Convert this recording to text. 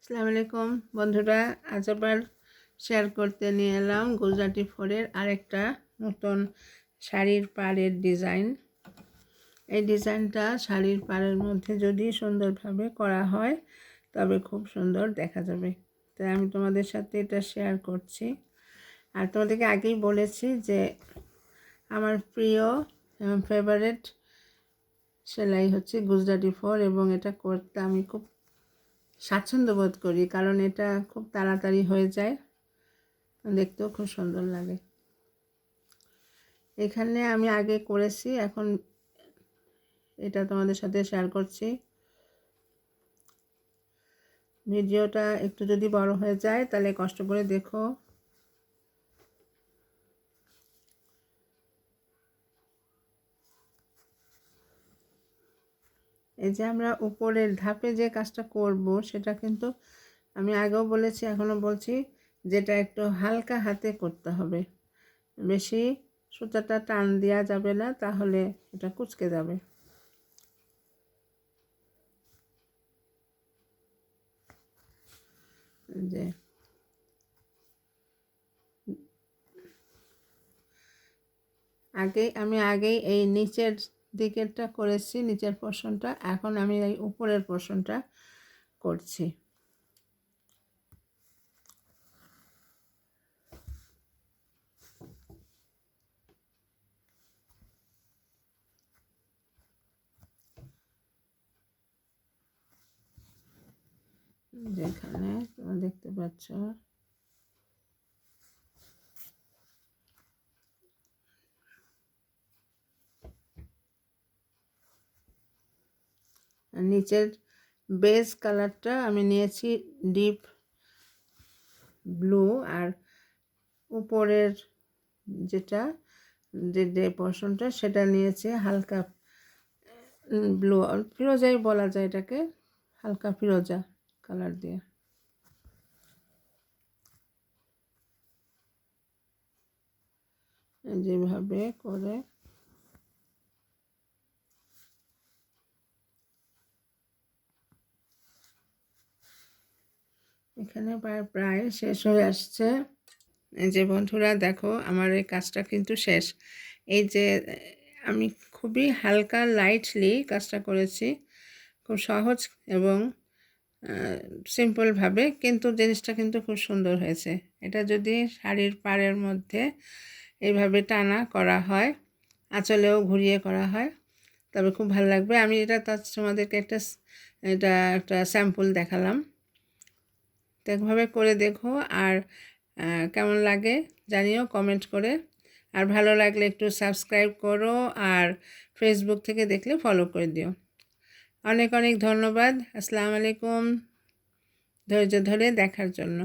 আসসালামু আলাইকুম বন্ধুরা, আজ আবার শেয়ার করতে নিয়ে এলাম গুজরাটি ফোরের আরেকটা নতুন শাড়ির পাড়ের ডিজাইন। এই ডিজাইনটা শাড়ির পাড়ের মধ্যে যদি সুন্দরভাবে করা হয় তবে খুব সুন্দর দেখা যাবে। তাই আমি তোমাদের সাথে এটা শেয়ার করছি। আর তোমাদেরকে আগেই বলেছি যে আমার প্রিয় এবং ফেভারিট সেলাই হচ্ছে গুজরাটি ফোর, এবং এটা করতে আমি খুব স্বাচ্ছন্দ্য বোধ করি, কারণ এটা খুব তাড়াতাড়ি হয়ে যায়, দেখতেও খুব সুন্দর লাগে। এখানে আমি আগে করেছি, এখন এটা তোমাদের সাথে শেয়ার করছি। ভিডিওটা একটু যদি বড় হয়ে যায় তাহলে কষ্ট করে দেখো। এই যে আমরা উপরের ধাপে যে কাজটা করব সেটা কিন্তু আমি আগেও বলেছি, এখনও বলছি, যেটা একটু হালকা হাতে করতে হবে। বেশি সুতাটা টান দেওয়া যাবে না, তাহলে এটা কুঁচকে যাবে। যে আমি আগেই এই নিচের দিকেরটা করেছি, নিচের পোর্শনটা, এখন আমি এই উপরের পোর্শনটা করছি। যেখানে তোমরা দেখতে পাচ্ছ নিচের বেস কালারটা আমি নিয়েছি ডিপ ব্লু, আর উপরের যেটা যে পোর্শনটা সেটা নিয়েছি হালকা ব্লু, ফিরোজাই বলা যায় এটাকে, হালকা ফিরোজা কালার দিয়ে। যেভাবে করে এখানে প্রায় শেষ হয়ে আসছে। এই যে বন্ধুরা দেখো, আমার এই কাজটা কিন্তু শেষ। এই যে আমি খুবই হালকা লাইটলি কাজটা করেছি, খুব সহজ এবং সিম্পলভাবে, কিন্তু জিনিসটা কিন্তু খুব সুন্দর হয়েছে। এটা যদি শাড়ির পাড়ের মধ্যে এইভাবে টানা করা হয়, আঁচলেও ঘুরিয়ে করা হয়, তবে খুব ভালো লাগবে। আমি এটা তোমাদেরকে একটা স্যাম্পল দেখালাম, তো একভাবে করে দেখো, আর কেমন লাগে জানিও কমেন্ট করে। আর ভালো লাগলে একটু সাবস্ক্রাইব করো, আর ফেসবুক থেকে দেখলে ফলো করে দিও। অনেক অনেক ধন্যবাদ। আসসালামু আলাইকুম, ধৈর্য ধরে দেখার জন্য।